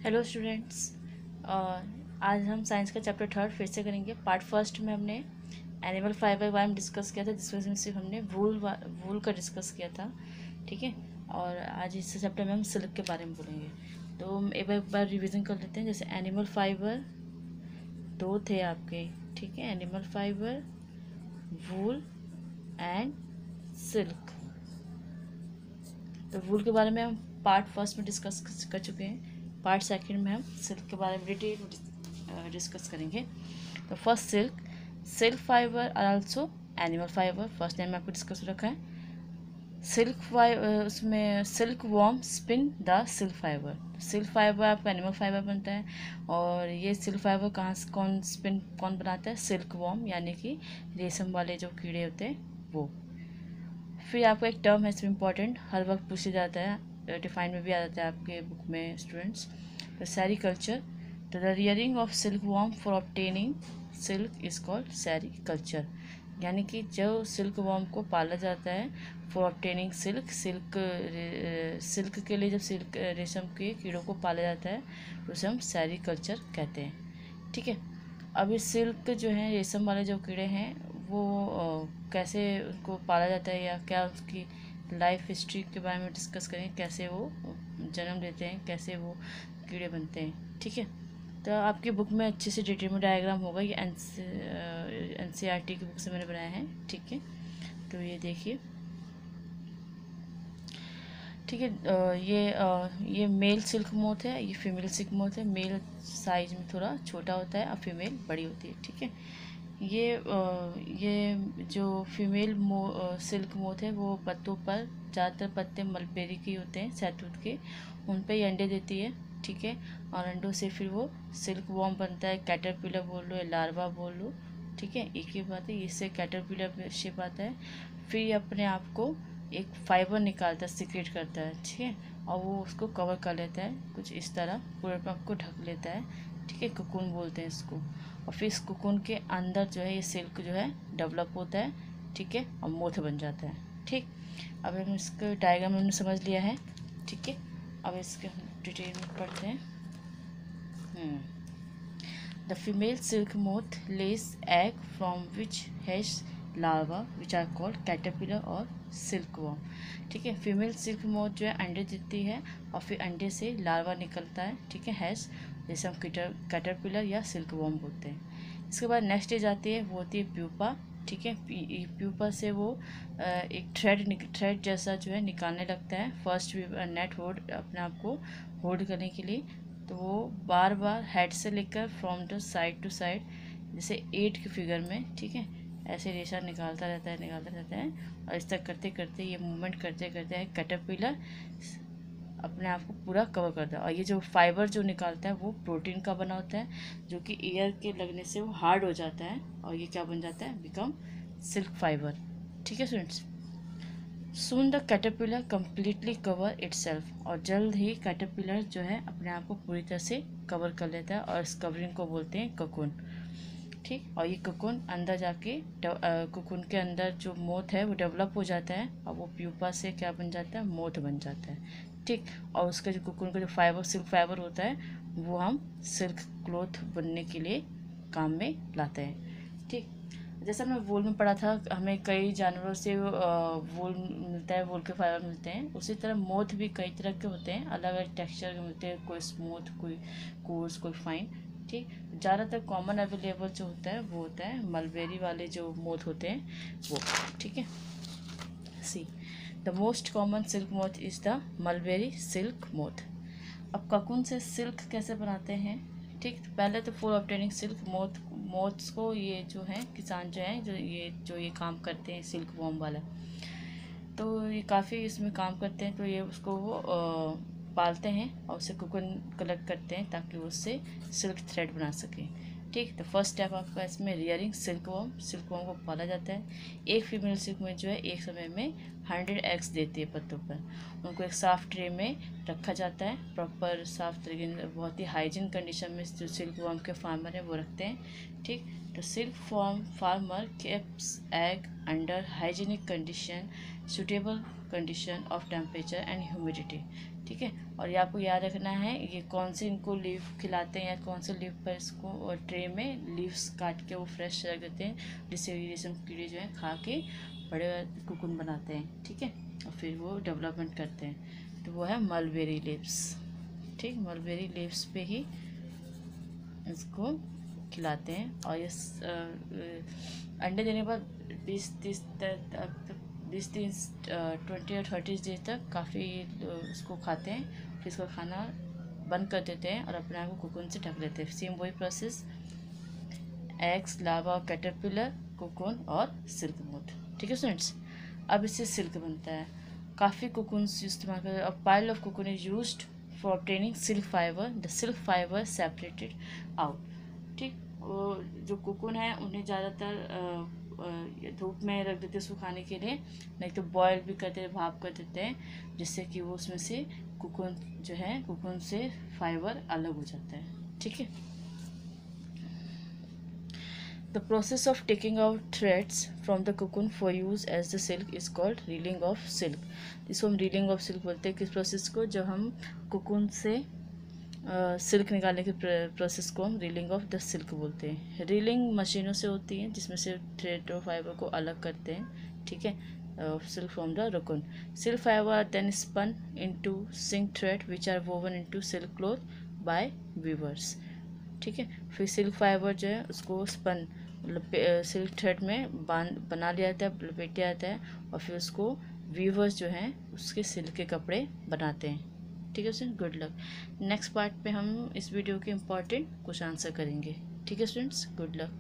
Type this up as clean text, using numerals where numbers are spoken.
Hello students. आज हम science का चैप्टर 3 फिर से करेंगे। पार्ट फर्स्ट में हमने एनिमल फाइबर के बारे में डिस्कस किया था, जिसमें सिर्फ हमने वूल का डिस्कस किया था। ठीक है, और आज इस चैप्टर में हम सिल्क के बारे में बोलेंगे। तो हम एक बार रिवीजन कर लेते हैं। जैसे एनिमल फाइबर दो थे आपके, ठीक है, animal fibre, wool and silk. तो वूल के बारे में हम पार्ट फर्स्ट में डिस्कस कर चुके हैं। पार्ट सेकंड में हम सिल्क के बारे में डिटेल डिस्कस करेंगे। तो first silk fibre are also animal fibre. First time आपको डिस्कस रखा है। सिल्क फाइबर, उसमें silkworm spin the silk fibre. Silk fibre आपका एनिमल फाइबर बनता है, और ये सिल्क फाइबर कहाँ से कौन बनाता है? सिल्क वॉर्म, यानी कि रेशम वाले जो कीड़े होते हैं वो। फिर आपका एक टर्म है इसमें इम्पॉर्टेंट, हर वक्त पूछा जाता है, डिफाइन में भी आ जाता है आपके बुक में students. The sericulture, the rearing of silk worm for obtaining silk is called sericulture. यानी कि जो सिल्क वॉर्म को पाला जाता है फॉर ऑब्टेनिंग सिल्क के लिए, जब सिल्क रेशम के कीड़ों को पाला जाता है तो उसे हम सेरीकल्चर कहते हैं। ठीक है, अभी सिल्क जो है, रेशम वाले जो कीड़े हैं वो कैसे उनको पाला जाता है, या क्या उसकी लाइफ हिस्ट्री के बारे में डिस्कस करें, कैसे वो जन्म लेते हैं, कैसे वो कीड़े बनते हैं। ठीक है, तो आपकी बुक में अच्छे से डिटेल में डायग्राम होगा। ये एनसीईआरटी की बुक से मैंने बनाया है। ठीक है, तो ये देखिए। ठीक है, ये मेल सिल्क मोथ है, ये फीमेल सिल्क मोथ है। मेल साइज में थोड़ा छोटा होता है और फीमेल बड़ी होती है। ठीक है, ये जो फीमेल सिल्क मोथ है वो पत्तों पर, ज़्यादातर पत्ते मलबेरी के होते हैं, शहतूत के, उन पर ही अंडे देती है। ठीक है, और अंडों से फिर वो सिल्क वॉर्म बनता है। कैटरपिलर बोल लो या लार्वा बोल लो, ठीक है, एक ही बात है। इससे कैटरपिलर शेप आता है। फिर ये अपने आप को एक फाइबर निकालता है, सीक्रेट करता है। ठीक है, और वो उसको कवर कर लेता है कुछ इस तरह, पूरे आप को ढक लेता है। ठीक है, कोकून बोलते हैं इसको। और फिर इस कोकून के अंदर जो है ये सिल्क जो है डेवलप होता है। ठीक है, और मोथ बन जाता है। ठीक, अब हम इसका डायग्राम हमने समझ लिया है। ठीक है, अब इसके हम डिटेल में पढ़ते हैं। The female silk moth lays egg from which hatch larva which are called caterpillar और सिल्क वॉर्म। ठीक है, फीमेल सिल्क मोथ जो है अंडे देती है, और फिर अंडे से लार्वा निकलता है। ठीक है, हैज़, जैसे हम कैटरपिलर या सिल्क वॉर्म बोलते हैं। इसके बाद नेक्स्ट स्टेज आती है, वो होती है प्यूपा। ठीक है, प्यूपा से वो एक थ्रेड जैसा जो है निकालने लगता है। फर्स्ट नेट होल्ड, अपने आप को होल्ड करने के लिए। तो वो बार बार हेड से लेकर from the side to side, जैसे 8 के फिगर में, ठीक है, ऐसे रेशा निकालता रहता है। और इस तरह करते करते, ये मूवमेंट करते करते कैटरपिलर अपने आप को पूरा कवर करता है। और ये जो फाइबर जो निकालता है वो प्रोटीन का बना होता है, जो कि एयर के लगने से वो हार्ड हो जाता है, और ये क्या बन जाता है? Become silk fibre. ठीक है students, soon the caterpillar completely cover itself. और जल्द ही कैटरपिलर जो है अपने आप को पूरी तरह से कवर कर लेता है, और इस कवरिंग को बोलते हैं ककून। ठीक, और ये कोकून अंदर जाके, कोकून के अंदर जो मोथ है वो डेवलप हो जाता है, और वो प्यूपा से क्या बन जाता है? मोथ बन जाता है। ठीक, और उसका जो कोकून का जो फाइबर, सिल्क फाइबर होता है, वो हम सिल्क क्लॉथ बनने के लिए काम में लाते हैं। ठीक, जैसा हमने वूल में पढ़ा था, हमें कई जानवरों से वूल मिलता है, वूल के फाइबर मिलते हैं। उसी तरह मोथ भी कई तरह के होते हैं, अलग अलग टेक्सचर के मिलते हैं, कोई स्मूथ, कोई कोर्स, कोई फाइन। ठीक, ज़्यादातर कॉमन अवेलेबल जो होता है वो होता है मलबेरी वाले जो मोथ होते हैं वो। ठीक है, see the most common silk moth is the mulberry silk moth. अब ककून से सिल्क कैसे बनाते हैं? ठीक, पहले तो फॉर ऑब्टेनिंग सिल्क मोथ्स को, ये जो है किसान जो हैं, जो ये काम करते हैं सिल्क वॉर्म वाला, तो ये काफ़ी इसमें काम करते हैं। तो ये उसको वो पालते हैं और उससे कोकून कलेक्ट करते हैं, ताकि वो उससे सिल्क थ्रेड बना सकें। ठीक, तो फर्स्ट स्टेप आपका इसमें रियरिंग सिल्क वॉर्म को पाला जाता है। एक फीमेल सिल्क में जो है एक समय में 100 एग्स देती है पत्तों पर। उनको एक साफ ट्रे में रखा जाता है, प्रॉपर साफ तरीके, बहुत ही हाइजीन कंडीशन में जो सिल्क वॉर्म के फार्मर हैं वो रखते हैं। ठीक, तो silk farmer keeps egg under hygienic condition suitable condition of temperature and humidity. ठीक है, और ये आपको याद रखना है ये कौन सी इनको लीव खिलाते हैं या कौन से लीव पर इसको ट्रे में लीव्स काट के वो फ्रेश रख देते हैं, जिससे रेशम कीड़े जो हैं खा के बड़े कुकुन बनाते हैं। ठीक है, और फिर वो डेवलपमेंट करते हैं। तो वो है मलबेरी लीव्स। ठीक, मलबेरी लीव्स पे ही इसको खिलाते हैं। और ये अंडे देने के बाद 20-30 20 और 30 डेज तक काफ़ी उसको खाते हैं। फिर इसको खाना बंद कर देते हैं और अपने आप को कोकून से ढक लेते हैं। सेम वही process eggs, larva, caterpillar, cocoon और सिल्क मोथ। ठीक है स्टूडेंट्स, अब इससे सिल्क बनता है। काफ़ी कोकून्स इस्तेमाल करते हैं। A pile of cocoon is used for obtaining silk fibre, the silk fibre separated out. ठीक, वो जो कोकून है उन्हें ज़्यादातर धूप में रख देते हैं सुखाने के लिए, नहीं तो बॉयल भी करते हैं, भाप कर देते हैं, जिससे कि वो उसमें से कोकून जो है कोकून से फाइबर अलग हो जाता है। ठीक है, the process of taking out threads from the cocoon for use as the silk is called reeling of silk. इसको हम रीलिंग ऑफ सिल्क बोलते हैं। किस प्रोसेस को? जब हम कोकून से सिल्क निकालने के प्रोसेस को हम रीलिंग ऑफ द सिल्क बोलते हैं। रीलिंग मशीनों से होती है जिसमें से थ्रेड और फाइबर को अलग करते हैं। ठीक है, silk from the cocoon. Silk fibre are then spun into silk thread which are woven into silk cloth by weavers. ठीक है, फिर सिल्क फाइबर जो है उसको स्पन सिल्क थ्रेड में बना लिया जाता है, लपेट दिया जाता है, और फिर उसको वीवर्स जो हैं उसके सिल्क के कपड़े बनाते हैं। ठीक है student, good luck. Next part पे हम इस वीडियो के इम्पॉर्टेंट क्वेश्चन आंसर करेंगे। ठीक है स्टूडेंट्स, गुड लक।